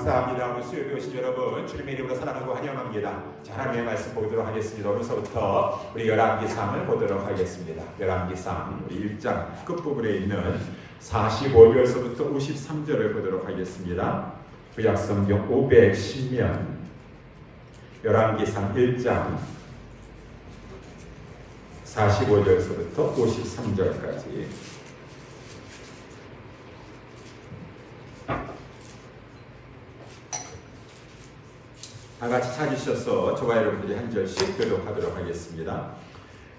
감사합니다. 오늘 수요일에 오신 여러분 주님의 이름으로 사랑하고 환영합니다. 자, 하나님의 말씀 보도록 하겠습니다. 오늘서부터 우리 열왕기상을 보도록 하겠습니다. 열왕기상 우리 1장 끝부분에 있는 45절서부터 53절을 보도록 하겠습니다. 구약성경 510면 열왕기상 1장 45절서부터 53절까지 다 같이 찾으셔서 저와 여러분들이 한 절씩 교독하도록 하겠습니다.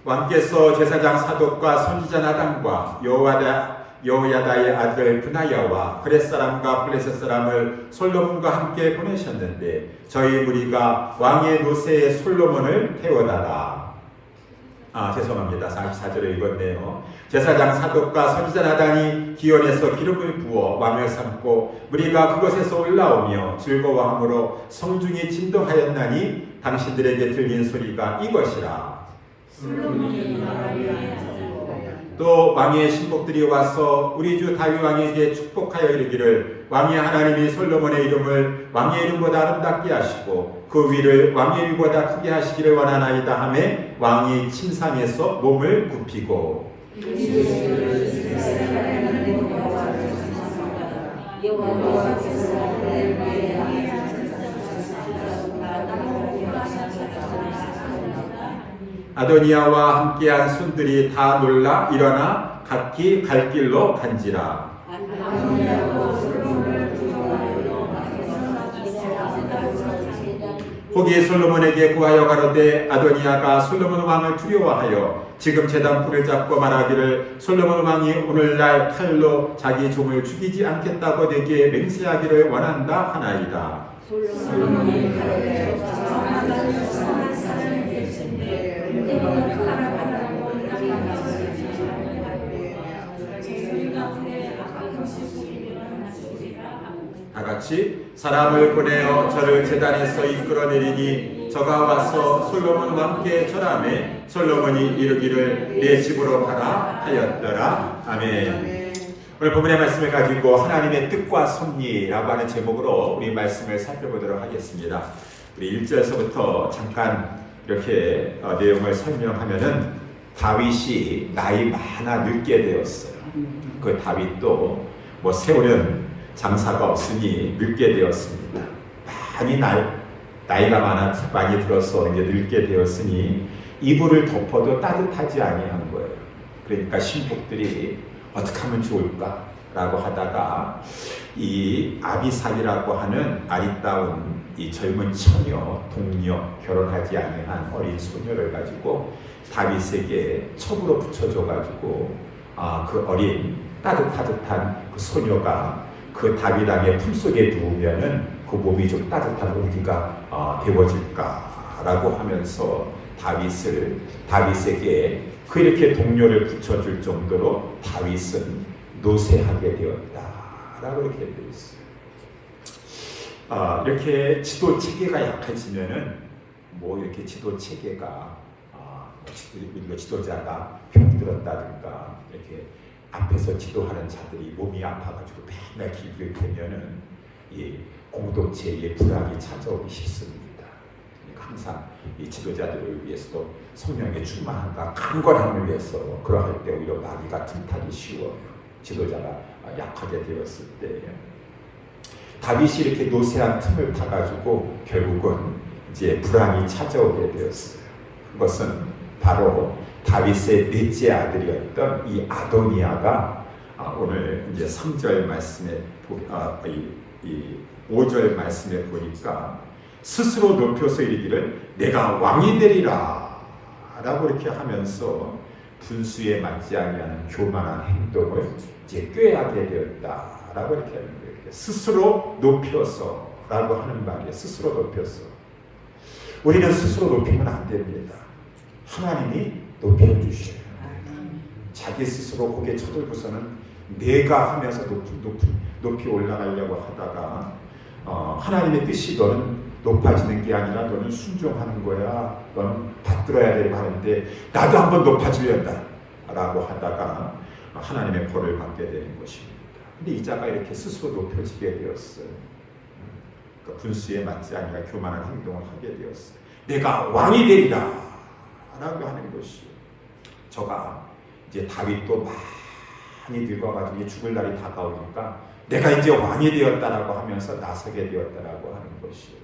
왕께서 제사장 사독과 선지자 나단과 여호야다의 아들 브나야와 그렛 사람과 블레셋 사람을 솔로몬과 함께 보내셨는데 저희 무리가 왕의 노새에 솔로몬을 태워다라. 죄송합니다. 44절에 읽었네요. 제사장 사독과 선지자 나단이 기온에서 기름을 부어 왕을 삼고 무리가 그곳에서 올라오며 즐거워함으로 성중이 진동하였나니 당신들에게 들린 소리가 이것이라. 또 왕의 신복들이 와서 우리 주 다윗 왕에게 축복하여 이르기를 왕의 하나님이 솔로몬의 이름을 왕의 이름보다 아름답게 하시고 그 위를 왕의 위보다 크게 하시기를 원하나이다 하매 왕이 침상에서 몸을 굽히고 아도니아와 함께한 손들이 다 놀라 일어나 각기 갈 길로 간지라. 거기에 솔로몬에게 구하여 가로되 아도니아가 솔로몬 왕을 두려워하여 지금 제단 불을 잡고 말하기를 솔로몬 왕이 오늘날 칼로 자기 종을 죽이지 않겠다고 내게 맹세하기를 원한다 하나이다. 솔로몬이 가로되 다 같이 사람을 보내어 저를 제단에서 이끌어내리니 저가 와서 솔로몬 왕께 절하매 솔로몬이 이르기를 내 집으로 가라 하였더라. 아멘. 오늘 본문의 말씀을 가지고 하나님의 뜻과 섭리라고 하는 제목으로 우리 말씀을 살펴보도록 하겠습니다. 우리 1절에서부터 잠깐 이렇게 내용을 설명하면은 다윗이 나이 많아 늙게 되었어요. 그 다윗도 뭐 세월은 장사가 없으니 늙게 되었습니다. 나이가 많이 들어서 이제 늙게 되었으니 이불을 덮어도 따뜻하지 아니한 거예요. 그러니까 신복들이 어떻게 하면 좋을까라고 하다가 이 아비삭이라고 하는 아리따운 이 젊은 처녀, 동녀, 결혼하지 아니한 어린 소녀를 가지고 다윗에게 첩으로 붙여줘가지고 그 어린 따뜻한 그 소녀가 그 다윗 왕의 품속에 누우면은 그 몸이 좀 따뜻한 온기가 데워질까라고 하면서 다윗에게 그렇게 동료를 붙여줄 정도로 다윗은 노쇠하게 되었다라고 이렇게 되어 있어요. 이렇게 지도 체계가 약해지면은 뭐 이렇게 지도 체계가 지도자가 병들었다든가 이렇게 앞에서 지도하는 자들이 몸이 아파가지고 맨날 기부에 되면은 이 공동체의 불안이 찾아오기 쉽습니다. 그러니까 항상 이 지도자들을 위해서도 성령의 충만함과 강건함을 위해서 그러할 때 오히려 마귀가 틈타기 쉬워요. 지도자가 약하게 되었을 때 다윗이 이렇게 노쇠한 틈을 타가지고 결국은 이제 불안이 찾아오게 되었어요. 그것은 바로 다윗의 넷째 아들이었던 이 아도니아가 오늘 이제 3절 말씀에 이 5절 말씀에 보니까 스스로 높여서 이르기를 내가 왕이 되리라 라고 이렇게 하면서 분수에 맞지 아니하는 교만한 행동을 이제 꾀하게 되었다라고 이렇게 하는 거예요. 스스로 높여서 라고 하는 말이에요. 스스로 높여서. 우리는 스스로 높이면 안 됩니다. 하나님이 높여주셔요. 자기 스스로 고개 쳐들고서는 내가 하면서 높이 올라가려고 하다가 하나님의 뜻이 너는 높아지는 게 아니라 너는 순종하는 거야. 너는 받들어야 되고 하는데 나도 한번 높아지려다 라고 하다가 하나님의 벌을 받게 되는 것입니다. 근데 이 자가 이렇게 스스로 높여지게 되었어요. 그 분수에 맞지 아니라 교만한 행동을 하게 되었어요. 내가 왕이 되리라 라고 하는 것이요. 저가 이제 다윗도 많이 늙어가지고 죽을 날이 다가오니까 내가 이제 왕이 되었다라고 하면서 나서게 되었다라고 하는 것이요.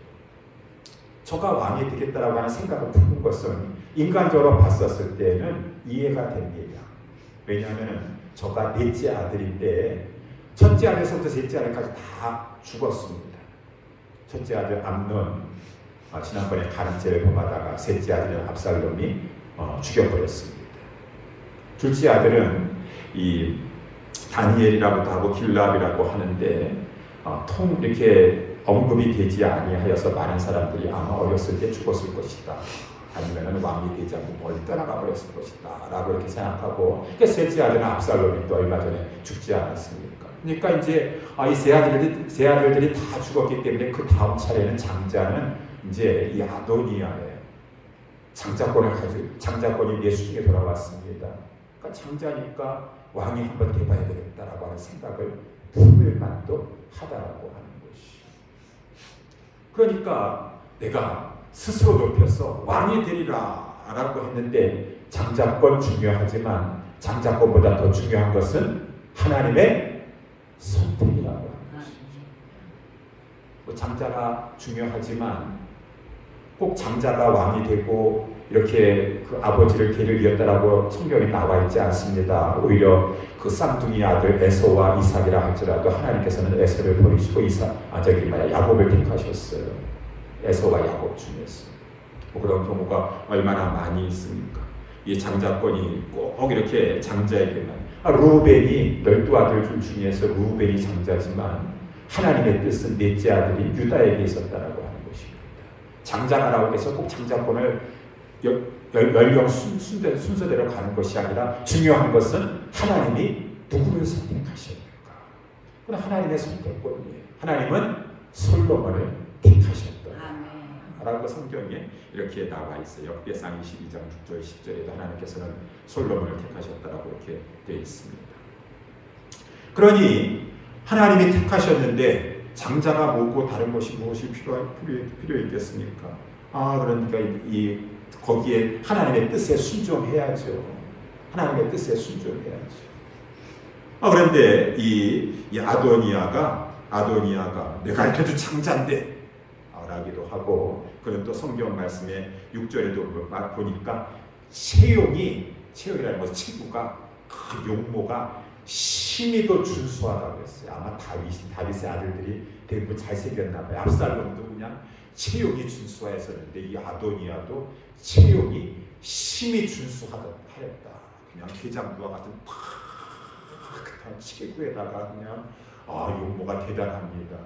저가 왕이 되겠다라고 하는 생각을 푸는 것은 인간적으로 봤었을 때는 이해가 됩니다. 왜냐하면 저가 넷째 아들인데 첫째 아들에서부터 셋째 아들까지 다 죽었습니다. 첫째 아들 암논 지난번에 가늠죄를 범하다가 셋째 아들은 압살롬이 죽여버렸습니다. 둘째 아들은 이 다니엘이라고도 하고 길랍이라고 하는데 통 이렇게 언급이 되지 아니하여서 많은 사람들이 아마 어렸을 때 죽었을 것이다. 아니면은 왕이 되지 않고 멀리 떠나가 버렸을 것이다. 라고 이렇게 생각하고, 그러니까 셋째 아들은 압살롬이 또 얼마 전에 죽지 않았습니까? 그러니까 이제 이 세 아들들이 다 죽었기 때문에 그 다음 차례는 장자는 이제 이 아도니아예요. 장자권이 내수중에 돌아왔습니다. 그러니까 장자니까 왕이 한번 돼봐야 되겠다라고 하는 생각을 품을 만도 하다라고 하는 것이. 그러니까 내가 스스로 높여서 왕이 되리라 라고 했는데 장자권 중요하지만 장자권보다 더 중요한 것은 하나님의 선택이라고 하는 것이죠. 장자가 중요하지만 꼭 장자가 왕이 되고 이렇게 그 아버지를 길을 이었다라고 성경에 나와 있지 않습니다. 오히려 그 쌍둥이 아들 에서와 이삭이라 할지라도 하나님께서는 에서를 버리시고 야곱을 택하셨어요. 에서와 야곱 중에서. 그런 경우가 얼마나 많이 있습니까? 이 장자권이 꼭 이렇게 장자에게만. 루벤이 12아들 중에서 루벤이 장자지만 하나님의 뜻은 넷째 아들이 유다에게 있었다라고 하는 것입니다. 장자가라고 해서 꼭 장자권을 연령 순서대로 가는 것이 아니라 중요한 것은 하나님이 누구를 선택하십니까? 그건 하나님의 선택권이에요. 하나님은 솔로몬을 택하셨다. 라고 성경에 이렇게 나와 있어요. 역대상 22장 6절 10절에도 하나님께서는 솔로몬을 택하셨다라고 이렇게 되어 있습니다. 그러니 하나님이 택하셨는데 장자가 뭐고 다른 것이 무엇이 필요 있겠습니까? 그러니까 거기에 하나님의 뜻에 순종해야죠. 하나님의 뜻에 순종해야죠. 그런데 이 아도니아가 내가 그래도 장자인데 라기도 하고, 그런 또 성경 말씀에 6절에도 보니까 채용이라는 것은 친구가 그 용모가 심히도 준수하다고 했어요. 아마 다윗의 아들들이 대부분 잘생겼나 봐요. 압살롬도 그냥 채용이 준수하였었는데 이 아도니아도 채용이 심히 준수하였다. 그냥 게장부와 같은 탁탁한 체구에다가 그냥 용모가 대단합니다.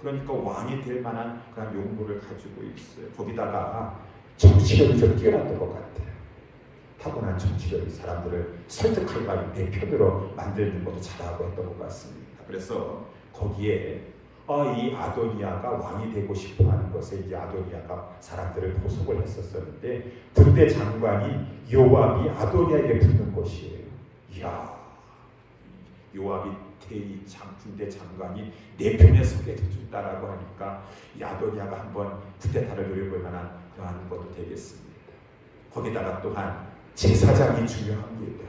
그러니까 왕이 될 만한 그런 용모를 가지고 있어요. 거기다가 정치력이 좀 뛰어났던 것 같아요. 타고난 정치력이 사람들을 설득하고 내 편으로 만드는 것도 잘하고 했던 것 같습니다. 그래서 거기에 이 아도니아가 왕이 되고 싶어하는 것에 이제 아도니아가 사람들을 보석을 했었는데 군대 장관이 요압이 아도니아에게 붙는 것이에요. 이야, 요압이 군대 장관이 내 편에 서게 해준다라고 하니까 이 아도니아가 한번 쿠데타를 노려볼 만한 그러한 것도 되겠습니다. 거기다가 또한 제사장이 중요합니다.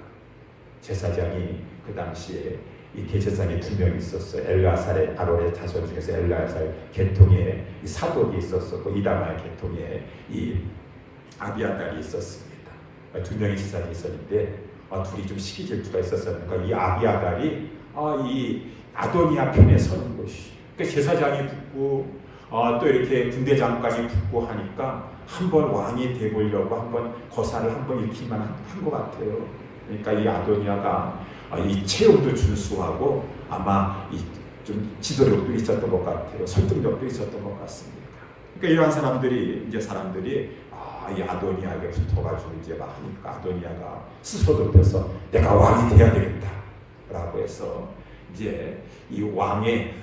제사장이 그 당시에 이 대제사장이 2명 있었어요. 엘르아살의 아론의 자손 중에서 엘르아살 계통에 이 사독이 있었었고 이다말 계통에 이 아비아달이 있었습니다. 2명의 제사장이 있었는데 둘이 좀 시기 질투가 있었으니까 이 아비아달이 이 아도니아 편에 서는 것이. 그러니까 제사장이 붙고 또 이렇게 군대 장관이 붙고 하니까 한번 왕이 되보려고 한번 거사를 한번 일으키만 한 것 같아요. 그러니까 이 아도니아가 이 체형도 준수하고 아마 좀 지도력도 있었던 것 같아요. 설득력도 있었던 것 같습니다. 그러니까 이러한 사람들이 이 아도니아에게 붙어가지고 이제 막 하니까 아도니아가 스스로 높여서 내가 왕이 돼야 되겠다라고 해서 이제 이 왕의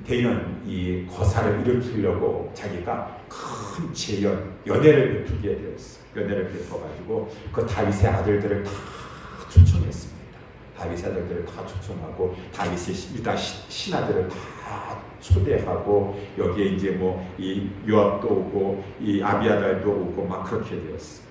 되는 이 거사를 일으키려고 자기가 큰 연회를 베풀게 되었어요. 연회를 베풀어가지고 그 다윗의 아들들을 다 초청했습니다. 다윗의 아들들을 다 초청하고 다윗의 유다 신하들을 다 다 초대하고 여기에 이제 뭐 이 요압도 오고 이 아비아달도 오고 막 그렇게 되었어.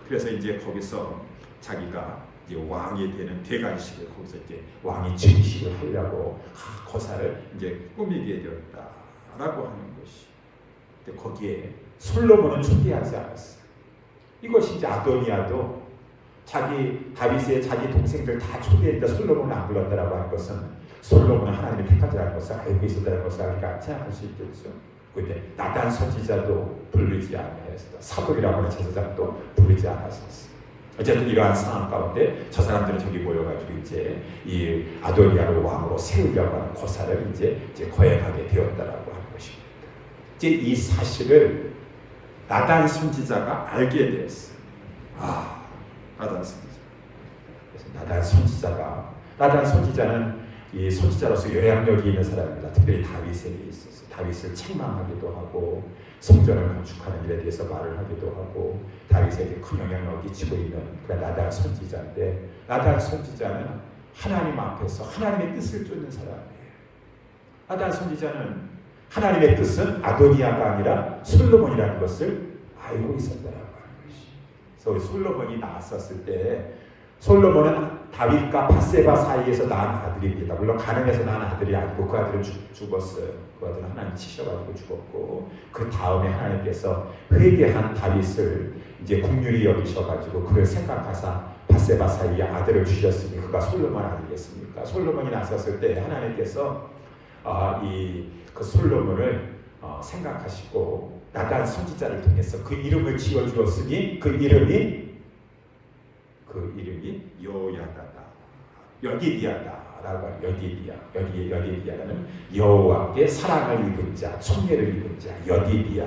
그래서 이제 거기서 자기가 이제 왕이 되는 대관식을 거기서 이제 왕이 증식을 하려고 거사를 이제 꾸미게 되었다라고 하는 것이. 근데 거기에 솔로몬은 초대하지 않았어. 이것이 이제 아도니아도 자기 다윗의 자기 동생들 다 초대했다 솔로몬은 안 불렀다라고 하는 것은 솔로몬은 하나님의 택하자라는 것을 알고 있었다는 것을 우리가 생각할 수 있겠죠. 그런데 나단 선지자도 부르지 않았다. 사독이라고 하는 제사장도 부르지 않았었어. 어쨌든 이러한 상황 가운데 저 사람들은 저기 모여가지고 이제 이 아도니아를 왕으로 세우려고 하는 고사를 이제 거행하게 되었다라고 하는 것입니다. 이제 이 사실을 나단 선지자가 알게 됐어. 나단 선지자. 그래서 나단 선지자는 이 선지자로서 영향력이 있는 사람입니다. 특별히 다윗에게 있어서 다윗을 책망하기도 하고 성전을 건축하는 일에 대해서 말을 하기도 하고 다윗에게 큰 영향력을 끼치고 있는 그런 나단 선지자인데, 나단 선지자는 하나님 앞에서 하나님의 뜻을 쫓는 사람이에요. 나단 선지자는 하나님의 뜻은 아도니아가 아니라 솔로몬이라는 것을 알고 있었다라고 하는 것이. 그래서 솔로몬이 나왔었을 때 솔로몬은 다윗과 밧세바 사이에서 낳은 아들입니다. 물론 가늠해서 낳은 아들이 아니고 그 아들은 죽었어요. 그 아들은 하나님 치셔가지고 죽었고, 그 다음에 하나님께서 회개한 다윗을 이제 국률이 여기셔가지고 그를 생각하사 밧세바 사이에 아들을 주셨으니 그가 솔로몬 아니겠습니까? 솔로몬이 나섰을 때 하나님께서 그 솔로몬을 생각하시고 나단 선지자를 통해서 그 이름을 지어주었으니 그 이름이 여호야다다, 여디디아다라고 하는 여디디아라는 여호와께 사랑을 입은 자, 총애를 입은 자, 여디디아.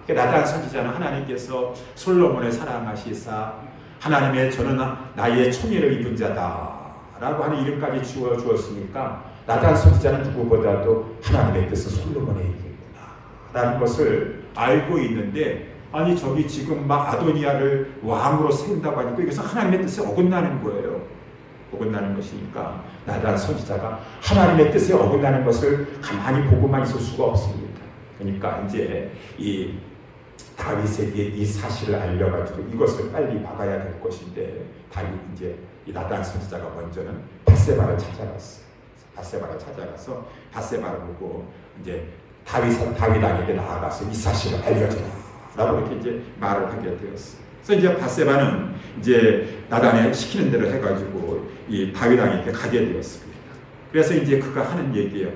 나단 선지자는 하나님께서 솔로몬을 사랑하시사 하나님의 저는 나의 총애를 입은 자다라고 하는 이름까지 주었으니까 나단 선지자는 누구보다도 하나님의 뜻은 솔로몬의 일이구나라는 것을 알고 있는데, 아니 저기 지금 막 아도니아를 왕으로 세운다고 하니까 이것은 하나님의 뜻에 어긋나는 거예요. 어긋나는 것이니까 나단 선지자가 하나님의 뜻에 어긋나는 것을 가만히 보고만 있을 수가 없습니다. 그러니까 이제 이 다윗에게 이 사실을 알려가지고 이것을 빨리 막아야 될 것인데, 다윗 이제 이 나단 선지자가 먼저는 밧세바를 찾아갔어요. 밧세바를 찾아가서 밧세바를 보고 이제 다윗에게 나아가서 이 사실을 알려줘라 라고 이렇게 이제 말을 하게 되었어요. 그래서 이제 밧세바는 이제 나단에 시키는 대로 해가지고 이 다윗왕에게 가게 되었습니다. 그래서 이제 그가 하는 얘기예요.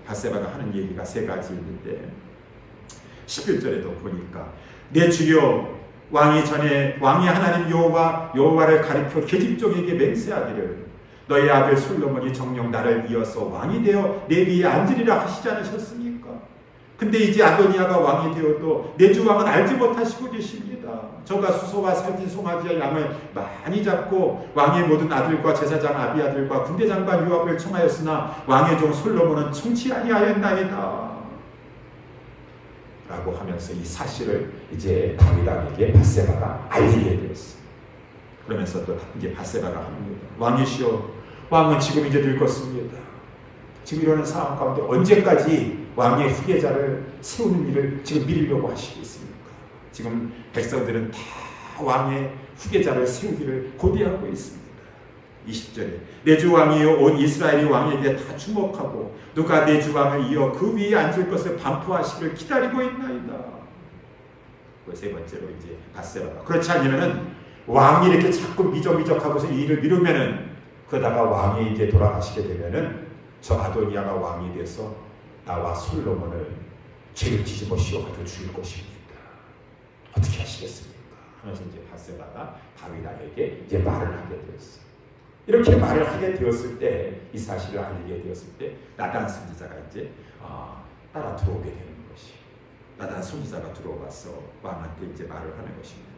밧세바가 하는 얘기가 세 가지 있는데 11절에도 보니까 내 주여 왕이 전에 왕이 하나님 여호와를 가리켜 계집종에게 맹세하기를 너의 아들 솔로몬이 정녕 나를 이어서 왕이 되어 내 위에 앉으리라 하시지 않으셨습니까? 근데 이제 아도니아가 왕이 되어도 내 주 왕은 알지 못하시고 계십니다. 저가 수소와 살찐 송아지와 양을 많이 잡고 왕의 모든 아들과 제사장 아비아들과 군대장관 요압을 청하였으나 왕의 종 솔로몬은 청치 아니하였나이다 라고 하면서 이 사실을 이제 다윗에게 밧세바가 알리게 되었습니다. 그러면서 또 이제 밧세바가 합니다. 왕이시여, 왕은 지금 이제 늙었습니다. 지금 이러는 상황 가운데 언제까지 왕의 후계자를 세우는 일을 지금 미루려고 하시겠습니까? 지금 백성들은 다 왕의 후계자를 세우기를 고대하고 있습니다. 20절에 내 주 왕이여 온 이스라엘이 왕에게 다 주목하고 누가 내 주 왕을 이어 그 위에 앉을 것을 반포하시기를 기다리고 있나이다. 그 세 번째로 이제 밧세바가 그렇지 않으면은 왕이 이렇게 자꾸 미적미적하고서 이 일을 미루면은 그러다가 왕이 이제 돌아가시게 되면은 저 아도니아가 왕이 돼서 나와 솔로몬을 죄를 뒤집어 씌워가지고 죽일 것입니다. 어떻게 하시겠습니까? 하면서 이제 밧세바가 다윗에게 이제 말을 하게 되었어요. 이렇게 말을 하게 되었을 때, 이 사실을 알리게 되었을 때 나단 선지자가 이제 따라 들어오게 되는 것이. 나단 선지자가 들어와서 왕한테 이제 말을 하는 것입니다.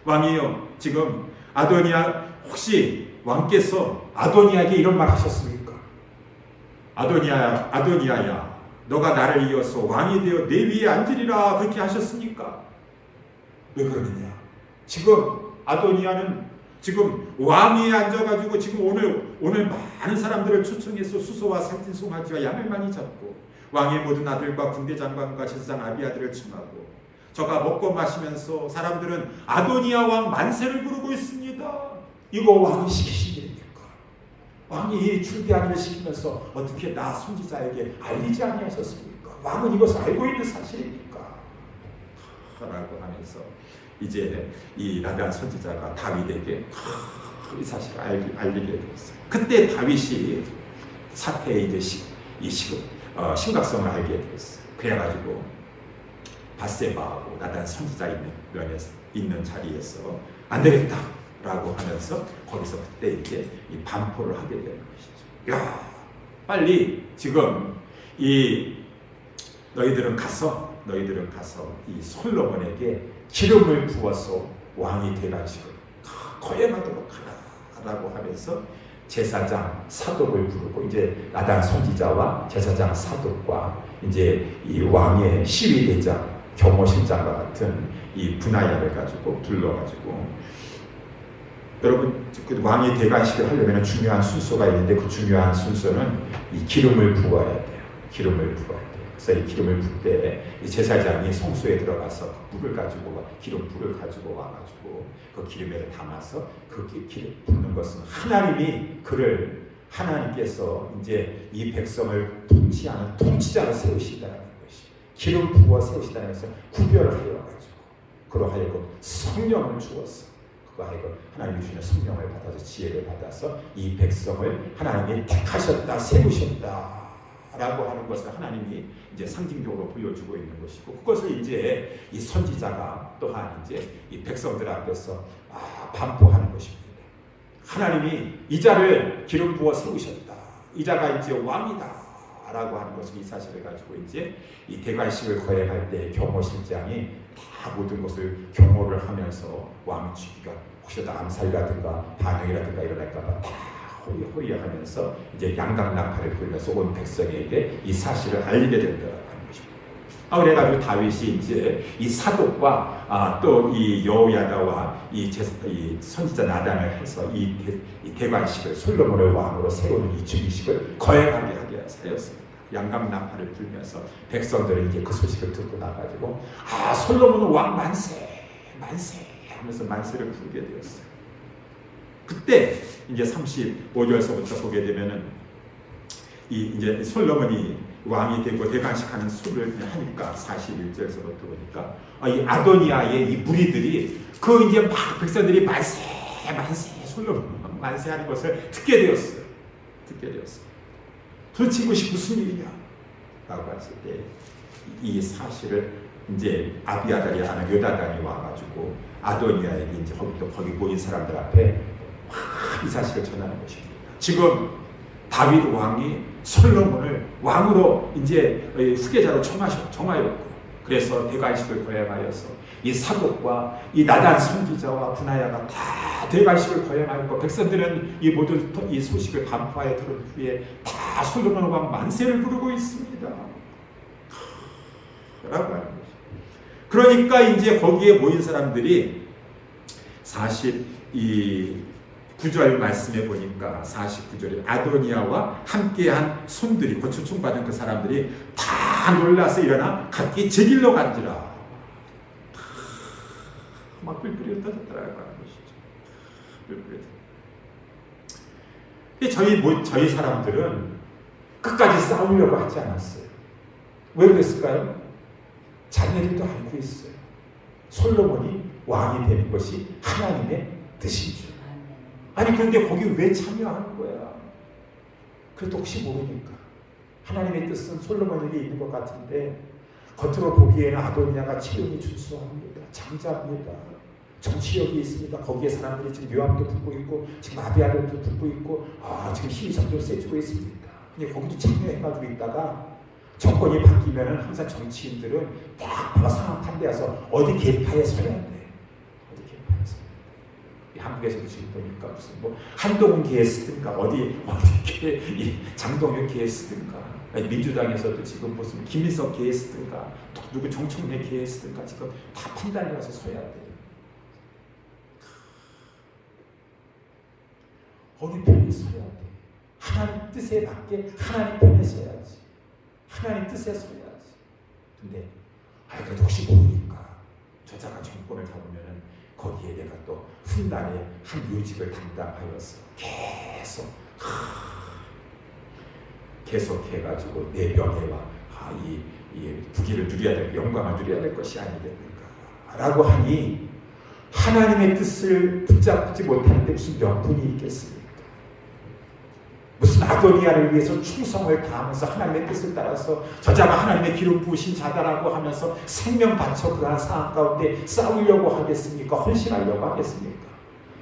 왕이요, 지금 아도니아 혹시 왕께서 아도니아에게 이런 말 하셨습니까? 아도니아야, 너가 나를 이어서 왕이 되어 내 위에 앉으리라 그렇게 하셨습니까? 왜 그러느냐? 지금 아도니아는 지금 왕위에 앉아가지고 지금 오늘 많은 사람들을 초청해서 수소와 살찐 송아지와 양을 많이 잡고 왕의 모든 아들과 군대 장관과 제사장 아비아들을 청하고 저가 먹고 마시면서 사람들은 아도니아 왕 만세를 부르고 있습니다. 이거 왕이 시키신 일입니까? 왕이 출대한 일을 시키면서 어떻게 나 선지자에게 알리지 아니하셨습니까? 왕은 이것을 알고 있는 사실입니까? 라고 하면서 이제 이 나단 선지자가 다윗에게 이 사실을 알리게 되었어요. 그때 다윗이 사태의 이제 심각성을 알게 되었어요. 그래가지고 바세바하고 나단 선지자 있는 자리에서 안 되겠다라고 하면서 거기서 그때 이제 이 반포를 하게 되는 것이죠. 야, 빨리 지금 너희들은 가서 이 솔로몬에게 기름을 부어서 왕이 돼가지고 거행하도록 하라라고 하면서 제사장 사독을 부르고 이제 나단 선지자와 제사장 사독과 이제 이 왕의 시위대장 경호실장과 같은 이 분하야를 가지고 불러가지고 여러분 그 왕이 대관식을 하려면 중요한 순서가 있는데 그 중요한 순서는 이 기름을 부어야 돼요. 기름을 부어야 돼요. 그래서 이 기름을 부을 때 이 제사장이 성소에 들어가서 그 불을 가지고 기름불을 가지고 와가지고 그 기름에 담아서 그 기름 붓는 것은 하나님께서 이제 이 백성을 통치하는 통치자를 세우시다는 것이 기름 부어 세우시다는 것을 구별하여 가지고 그러하여금 성령을 주었어. 그러하여금 하나님이 주시는 성령을 받아서 지혜를 받아서 이 백성을 하나님이 택하셨다 세우셨다. 라고 하는 것을 하나님이 이제 상징적으로 보여주고 있는 것이고 그것을 이제 이 선지자가 또한 이제 이 백성들 앞에서 반포하는 것입니다. 하나님이 이 자를 기름 부어 세우셨다. 이 자가 이제 왕이다. 라고 하는 것을 이 사실을 가지고 이제 이 대관식을 거행할 때 경호실장이 다 모든 것을 경호를 하면서 왕 죽이가 혹시라도 암살이라든가 반역이라든가 일어날까봐 다 호의하면서 이제 양각나팔을 불면서 온 백성에게 이 사실을 알리게 된다는 것입니다. 그래가지고 다윗이 이제 이 사독과 또 이 여호야다와 이 선지자 나단을 해서 이 대관식을 솔로몬을 왕으로 세우는 이 즉위식을 거행하게 하게 하였습니다. 양각나팔을 불면서 백성들은 이제 그 소식을 듣고 나가지고 솔로몬은 왕 만세 하면서 만세를 부르게 되었어요. 그때 이제 35절서부터 보게 되면은 이제 솔로몬이 왕이 되고 대관식하는 수를 하니까 41절서부터 보니까 이 아도니아의 이 무리들이 그 이제 막 백성들이 만세 솔로몬 만세하는 것을 듣게 되었어요. 도대체 이것이 무슨 일이냐? 라고 했을 때 이 사실을 이제 아비아달이 아는 요다단이 와가지고 아도니아에게 이제 거기 모인 사람들 앞에 이 사실을 전하는 것입니다. 지금 다윗 왕이 솔로몬을 왕으로 이제 후계자로 정하였고 그래서 대관식을 거행하여서 이 사독과 이 나단 선지자와 분하야가 다 대관식을 거행하였고 백성들은 이 모든 이 소식을 반포하여 들은 후에 다 솔로몬 왕 만세를 부르고 있습니다. 라고 하는 것입니다. 그러니까 이제 거기에 모인 사람들이 49절 말씀해 보니까 49절에 아도니아와 함께한 손들이 그 초청받은 그 사람들이 다 놀라서 일어나 각기 제 길로 간지라. 막 뿔뿔이 흩어졌다라고 하는 것이죠. 저희 사람들은 끝까지 싸우려고 하지 않았어요. 왜 그랬을까요? 자기네들도 알고 있어요. 솔로몬이 왕이 되는 것이 하나님의 뜻인 줄. 아니 그런데 거기 왜 참여하는 거야? 그래도 혹시 모르니까. 하나님의 뜻은 솔로몬에게 있는 것 같은데 겉으로 보기에는 아도니아가 치욕이 준수합니다. 장자입니다. 정치력이 있습니다. 거기에 사람들이 지금 요압도 붙고 있고 지금 아비아들도 붙고 있고 지금 힘이 점점 세지고 있습니다. 근데 거기도 참여해가지고 있다가 정권이 바뀌면은 항상 정치인들은 딱 봐서 상황 판단해서 어디 계파에 서야 돼. 어디 계파에 서야 돼. 한국에서도 지금 보니까 무슨 뭐 한동훈 기에 쓰든가 어디 장동윤 기에 쓰든가 민주당에서도 지금 무슨 김일성 기에 쓰든가 누구 정청래 기에 쓰든가 지금 다 판단을 해서 서야 돼. 어느 편에 서야 돼. 하나님 뜻에 맞게 하나님 편에 서야지. 하나님 뜻에 서야지. 근데 그래도 혹시 모르니까 저자가 정권을 잡으면은 거기에 내가 또 훗날에 한 요직을 담당하여서 계속 해가지고 내 명예와 이 부귀를 누려야 될, 영광을 누려야 될 것이 아니겠는가 라고 하니 하나님의 뜻을 붙잡지 못하는데 무슨 명분이 있겠습니까? 무슨 아도니아를 위해서 충성을 다하면서 하나님의 뜻을 따라서 저자가 하나님의 기름 부으신 자다라고 하면서 생명 바쳐 그러한 상황 가운데 싸우려고 하겠습니까? 헌신하려고 하겠습니까?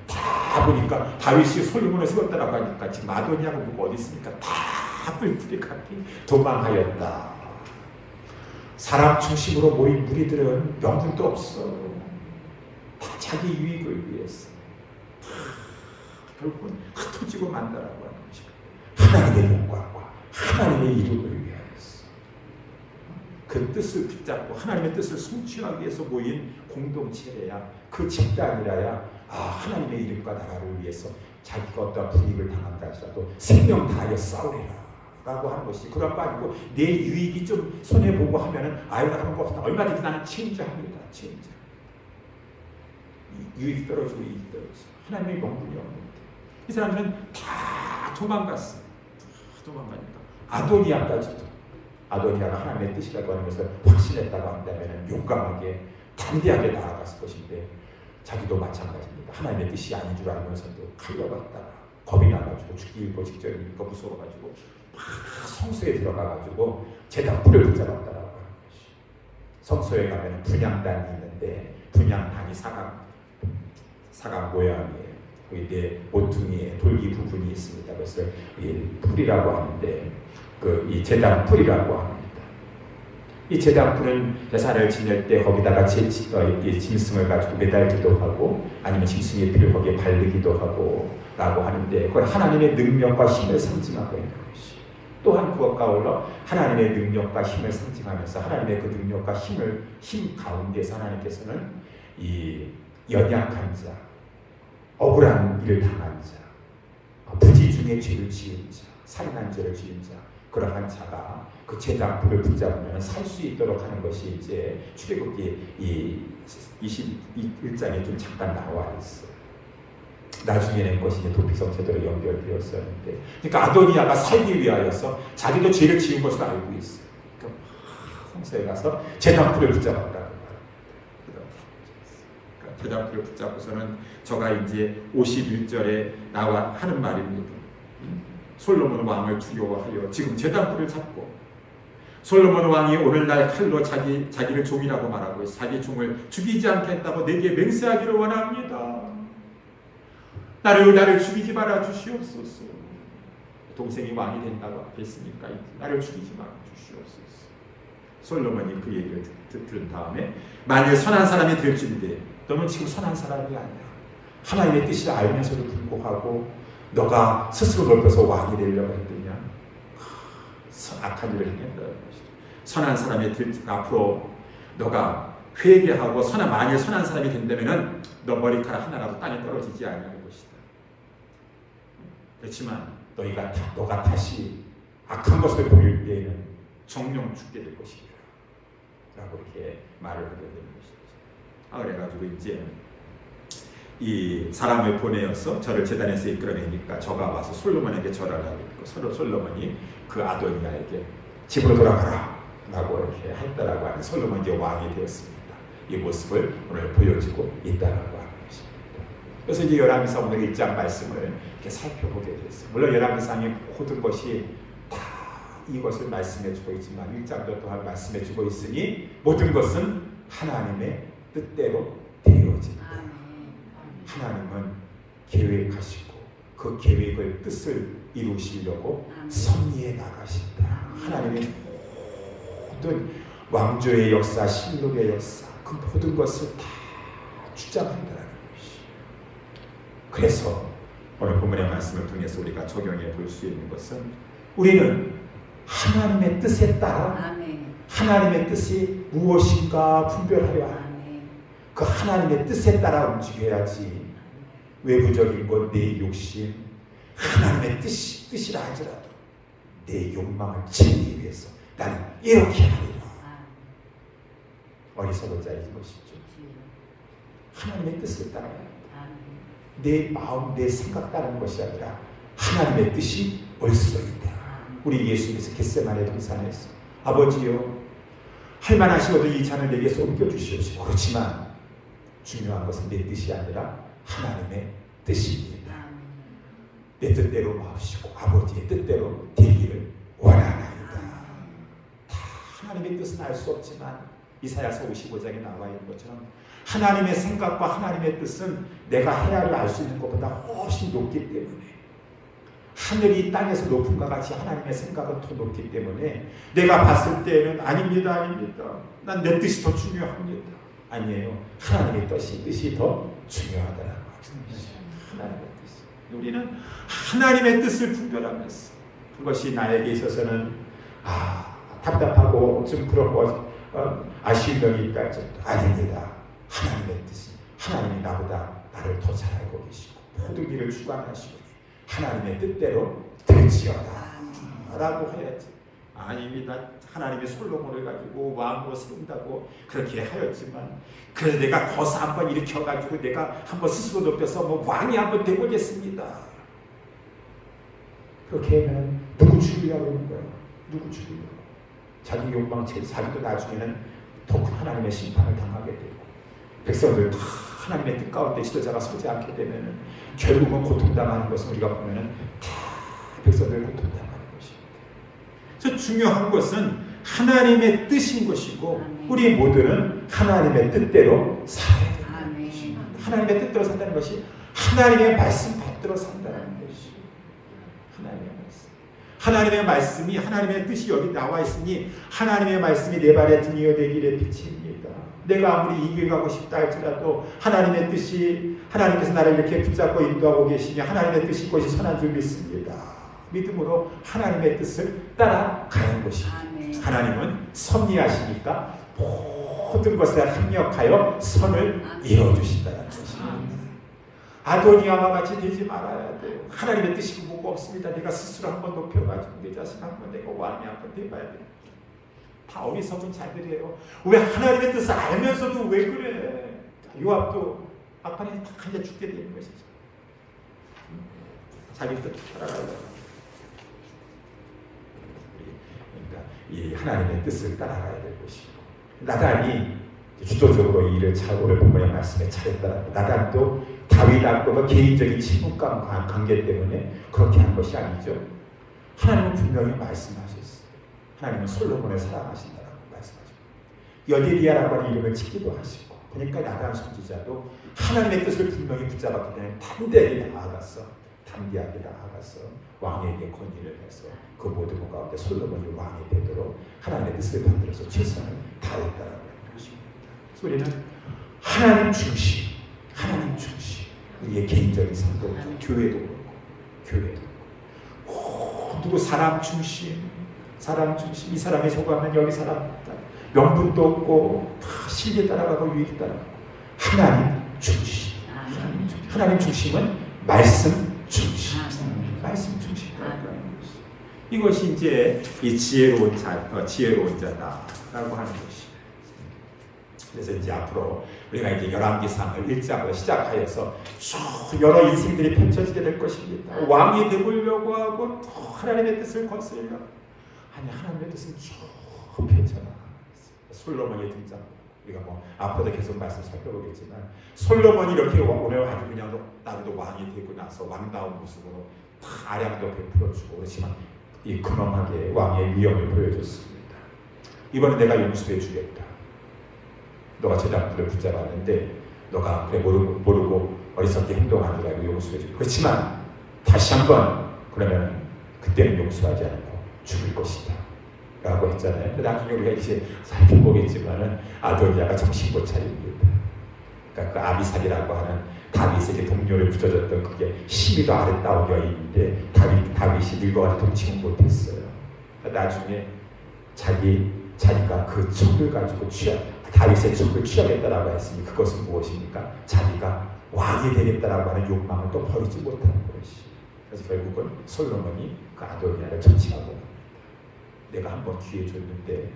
다 보니까 다윗이 솔로몬을 세웠다라고 하니까 지금 아도니아가 누구 어디 있습니까? 다 뿔뿔이 같이 도망하였다. 사람 중심으로 모인 무리들은 명분도 없어. 다 자기 유익을 위해서 결국은 흩어지고 만다라고 하는 것입니다. 하나님의 영광과 하나님의 이름을 위하여서 그 뜻을 붙잡고 하나님의 뜻을 성취하기 위해서 모인 공동체래야, 그 집단이라야 하나님의 이름과 나라를 위해서 자기가 어떤 불이익을 당한다 하더라도 생명 다하여 싸우리라 라고 하는 것이 그런 거 아니고 내 유익이 좀 손해보고 하면은 하는 거 없다. 얼마든지 나는 책임져합니다. 책임져. 유익 떨어지고 이익 떨어지고 하나님의 명분이 없는데 이 사람들은 다 도망갔어요. 도망가니까 아도니아까지도 아도니아가 하나님의 뜻이라고 하면서 확신했다고 한다면 용감하게 담대하게 나아갔을 것인데 자기도 마찬가지입니다. 하나님의 뜻이 아닌 줄 알면서도 칼려갔다가 겁이 나가지고 죽기 일보 직전이니까 무서워가지고 막 성소에 들어가가지고 제단 뿔을 붙잡았다라고 하는 것이. 성소에 가면 분향단이 있는데 분향단이 사각 모양이에요. 거기 내 모퉁이에 돌기 부분이 있습니다. 그래서 풀이라고 하는데 이 제단 풀이라고 합니다. 이 제단 풀은 제사를 지낼 때 거기다가 짐승을 가지고 매달기도 하고 아니면 짐승의 피를 거기에 바르기도 하고 라고 하는데 그건 하나님의 능력과 힘을 상징하고 있는 것이. 또한 그것과 아울러 하나님의 능력과 힘을 상징하면서 하나님의 그 능력과 힘 가운데서 하나님께서는 이 연약한 자, 억울한 일을 당한 자, 부지 중에 죄를 지은 자, 살인한 죄를 지은 자, 그러한 자가 그 제단 불을 붙잡으면 살 수 있도록 하는 것이 이제 출애굽기 이 21장에 좀 잠깐 나와 있어요. 나중에는 그것이 이제 도피성 제도로 연결되었었는데, 그러니까 아도니아가 살기 위하여서 자기도 죄를 지은 것을 알고 있어요. 그러니까 성소에 가서 제단 불을 붙잡았다고. 제단불을 붙잡고서는 저가 이제 51절에 나와 하는 말입니다. 솔로몬 왕을 두려워하여 지금 제단불을 잡고 솔로몬 왕이 오늘날 칼로 자기를 종이라고 말하고 자기 종을 죽이지 않겠다고 내게 맹세하기를 원합니다. 나를 죽이지 말아 주시옵소서. 동생이 왕이 된다고 했으니까 나를 죽이지 말아 주시옵소서. 솔로몬이 그 얘기를 들은 다음에 만일 선한 사람이 될진데 너는 지금 선한 사람이 아니야. 하나님의 뜻을 알면서도 불구하고 너가 스스로 넓혀서 왕이 되려고 했더냐. 악한 일을 행했다는 것이죠. 선한 사람이 앞으로 너가 회개하고 만일 선한 사람이 된다면 너 머리카락 하나라도 땅에 떨어지지 않을 것이다. 그렇지만 너가 다시 악한 것을 보일 때에는 정령 죽게 될 것이다. 라고 이렇게 말을 하게 되는 것이죠. 그래가지고 이제 이 사람을 보내어서 저를 제단에서 이끌어내니까 저가 와서 솔로몬에게 절하라고 했고 서로 솔로몬이 그 아도니아에게 집으로 돌아가라 라고 이렇게 했다라고 하는 솔로몬이 이제 왕이 되었습니다. 이 모습을 오늘 보여주고 있다라고 하는 것입니다. 그래서 이제 열왕기상 오늘 1장 말씀을 이렇게 살펴보게 됐어요. 물론 열왕기상의 모든 것이 다 이것을 말씀해주고 있지만 1장도 또한 말씀해주고 있으니 모든 것은 하나님의 뜻대로 되어진다. 하나님은 계획하시고 그 계획을 뜻을 이루시려고 섭리해 나가신다. 하나님의 모든 왕조의 역사, 신록의 역사, 그 모든 것을 다 주장한다는 것이. 그래서 오늘 본문의 말씀을 통해서 우리가 적용해 볼 수 있는 것은 우리는 하나님의 뜻에 따라 하나님의 뜻이 무엇인가 분별하여 합니다. 그 하나님의 뜻에 따라 움직여야지 외부적인 것, 내 욕심, 하나님의 뜻이라 하더라도 내 욕망을 채우기 위해서 나는 이렇게 하리라. 어리석은 자이지 보십시오. 하나님의 뜻을 따라야 한다. 내 마음, 내 생각 따르는 것이 아니라 하나님의 뜻이 옳소이다. 우리 예수님께서 겟세마네 동산에서 아버지요, 할만하시거든 이 잔을 내게서 옮겨주시옵시고, 그렇지만 중요한 것은 내 뜻이 아니라 하나님의 뜻입니다. 내 뜻대로 마옵시고 아버지의 뜻대로 되기를 원하나이다. 다 하나님의 뜻은 알 수 없지만 이사야서 55장에 나와 있는 것처럼 하나님의 생각과 하나님의 뜻은 내가 헤아려 알 수 있는 것보다 훨씬 높기 때문에, 하늘이 땅에서 높은 것 같이 하나님의 생각은 더 높기 때문에 내가 봤을 때는 아닙니다. 난 내 뜻이 더 중요합니다. 아니에요. 하나님의 뜻이 더 중요하더라고요. 하나님의 뜻. 우리는 하나님의 뜻을 분별하면서 그것이 나에게 있어서는 답답하고 좀 그런 거 아쉬운 점이 있다 할지라도 아닙니다. 하나님의 뜻이, 하나님이 나보다 나를 더 잘 알고 계시고 모든 일을 주관하시고 하나님의 뜻대로 될지어다 라고 해야지. 아닙니다. 하나님의 솔로몬을 가지고 왕으로 세운다고 그렇게 하였지만, 그래서 내가 거사 한번 일으켜가지고 내가 한번 스스로 높여서 왕이 한번 되보겠습니다. 그렇게 하면 누구 죽이려고 하는 거예요? 누구 죽이려고? 자기 욕망, 자기도 나중에는 더욱 하나님의 심판을 당하게 되고, 백성들 다 하나님의 뜻 가운데 지도자가 서지 않게 되면 결국은 고통당하는 것은 우리가 보면은 다 백성들 고통당하는 것입니다. 그래서 중요한 것은 하나님의 뜻인 것이고, 우리 모두는 하나님의 뜻대로 살아야 된다는 것입니다. 하나님의 뜻대로 산다는 것이 하나님의 말씀 받들어 산다는 것이고, 하나님의 말씀이, 하나님의 뜻이 여기 나와 있으니 하나님의 말씀이 내 발에 등이어 되기를 빛입니다. 내가 아무리 이 길 가고 싶다 할지라도 하나님의 뜻이, 하나님께서 나를 이렇게 붙잡고 인도하고 계시니 하나님의 뜻이 것이 선한 줄 믿습니다. 믿음으로 하나님의 뜻을 따라가는 것입니다. 하나님은 섭리하시니까 모든 것에 합력하여 선을 이루어주신다는 것입니다. 아도니아와 같이 되지 말아야 돼요. 하나님의 뜻이 뭐가 없습니다. 내가 스스로 한번 높여가지고 내 자신 한번 내가 왕이 한번 돼봐야 돼요. 다 어리석은 자들이에요. 왜 하나님의 뜻을 알면서도 왜 그래? 요압도 막판에 딱 한자 죽게 되는 것이죠. 자기 뜻 따라가려고. 그러니까 이 하나님의 뜻을 따라가야 될 것이고, 나단이 주도적으로 이 일을 잘 오늘 본문의 말씀에 잘했다라고. 나단도 다윗하고 개인적인 친분과 관계 때문에 그렇게 한 것이 아니죠. 하나님은 분명히 말씀하셨어요. 하나님은 솔로몬을 사랑하신다라고 말씀하시고, 여디디아라고 하는 이름을 짓기도 하시고, 그러니까 나단 선지자도 하나님의 뜻을 분명히 붙잡았기 때문에 담대하게 나아가서 왕에게 건의를 해서 그 모든 것 가운데 솔로몬이 왕이 되도록 하나님의 뜻을 만들어서 최선을 다했다라고 하는 것입니다. 그래서 우리는 하나님 중심, 우리의 개인적인 삶도 그렇고, 교회도 그렇고, 누구 사람 중심, 이 사람이 저거하면 여기 사람 명분도 없고 다 실리 따라가고 유익 따라가고, 하나님 중심. 하나님 중심은 말씀 중심. 이것이 이제 이 지혜로운 자다라고 하는 것이. 그래서 이제 앞으로 우리가 이제 열왕기상을 1장으로 시작하여서 쭉 여러 인생들이 펼쳐지게 될 것입니다. 왕이 되보려고 하고 또 하나님의 뜻을 거스르려고. 아니, 하나님의 뜻은 쭉 펼쳐나가는 솔로몬이 등장. 우리가 앞으로도 계속 말씀 살펴보겠지만, 솔로몬이 이렇게 오늘 아주 그냥 나도 왕이 되고 나서 왕다운 모습으로 다 아량도 베풀어주고, 그렇지만 이 근엄하게 왕의 위엄을 보여줬습니다. 이번에 내가 용서해 주겠다. 너가 제자들을 붙잡았는데 너가 그래 모르고 어리석게 행동하느라고 용서해 주겠다. 그렇지만 다시 한번 그러면 그때는 용서하지 않고 죽을 것이다 라고 했잖아요. 나중에 우리가 이제 살펴보겠지만은 아도니아가 정신 못 차립니다. 그러니까 그 아비살이라고 하는 다윗에게 동료를 붙여줬던 그게 힘이 더 아름다운 여인인데 다윗이 늙어가지고 동치는 못했어요. 나중에 자기가 그 척을 가지고 다윗의 척을 취하겠다라고 했으니 그것은 무엇입니까? 자기가 왕이 되겠다라고 하는 욕망을 또 버리지 못하는 것이. 그래서 결국은 솔로몬이 그 아도니아를 처치하고 납니다. 내가 한번 기회 줬는데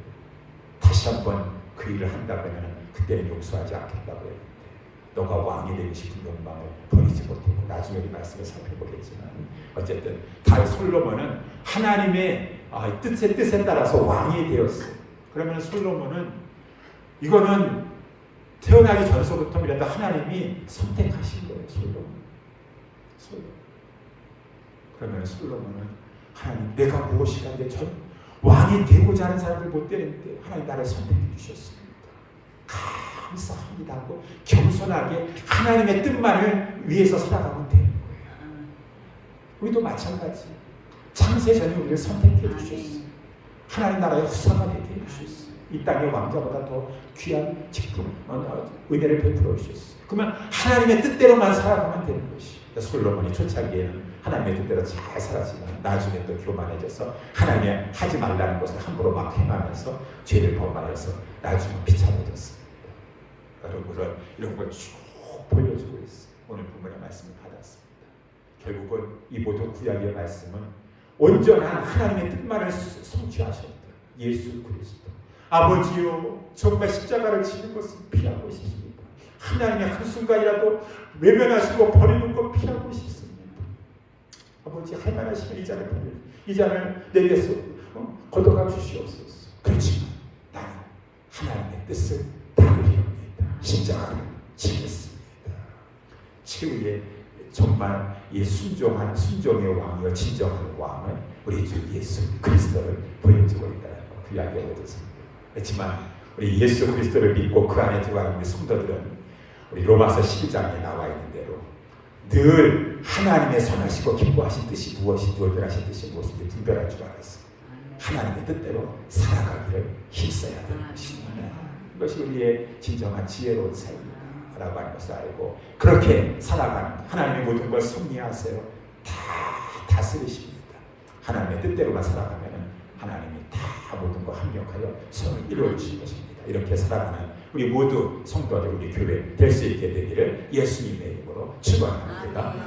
다시 한번 그 일을 한다면 그때는 용서하지 않겠다고 했는데 너가 왕이 되고 싶은 욕망을 버리지 못했고, 나중에 이 말씀을 살펴보겠지만 어쨌든 솔로몬은 하나님의 뜻에 따라서 왕이 되었어요. 그러면 솔로몬은 이거는 태어나기 전서부터라도 하나님이 선택하신 거예요. 솔로몬. 그러면 솔로몬은 하나님, 내가 무엇이라는데 전 왕이 되고자 하는 사람을 못 되는데 하나님 나를 선택해 주셨습니다. 감사합니다 하고 겸손하게 하나님의 뜻만을 위해서 살아가면 되는 거예요. 우리도 마찬가지. 창세 전에 우리를 선택해 주셨어요. 하나님 나라의 후사가 되게 해주셨어요. 이 땅의 왕자보다 더 귀한 직분, 은혜를 베풀어 주셨어요. 그러면 하나님의 뜻대로만 살아가면 되는 것이. 솔로몬이 초창기에는 하나님의 뜻대로 잘 살았지만 나중에 또 교만해져서 하나님의 하지 말라는 것을 함부로 막 행하면서 죄를 범하여서 나중에 비참해졌습니다. 여러분은 이런 걸 쭉 보여주고 있어요. 오늘 본문의 말씀을 받았습니다. 결국은 이 모든 구약의 말씀은 온전한 하나님의 뜻만을 성취하셨던 예수 그리스도. 아버지요, 정말 십자가를 지는 것을 피하고 싶습니다. 하나님의 한순간이라도 외면하시고 버리는 것 피하고 싶습니다. 아버지, 할만하시면 이 잔을 내게서 걷어가 주시옵소서. 그렇지만 나는 하나님의 뜻을 따르리옵니다. 십자가를 지겠습니다. 최후의 정말 순종의 왕이요 진정한 왕은 우리 주 예수 그리스도를 보여주고 있다는 것, 구약의 모습입니다. 그렇지만 우리 예수 그리스도를 믿고 그 안에 들어가는 우리 성도들은 우리 로마서 12장에 나와 있는 대로 늘 하나님의 선하시고 기뻐하신 뜻이 무엇인지 온전하신 뜻이 무엇인지 분별할 줄 알았습니다. 하나님의 뜻대로 살아가기를 힘써야 되는 것입니다. 이것이 우리의 진정한 지혜로운 삶이라고 하는 것을 알고 그렇게 살아가는 하나님의 모든 걸 섭리하세요. 다 다스리십니다. 하나님의 뜻대로만 살아가면 하나님이 다 모든 걸 합력하여 선을 이루어 주실 것입니다. 이렇게 살아가는 우리 모두 성도들, 우리 교회 될 수 있게 되기를 예수님의 이름으로 축원합니다.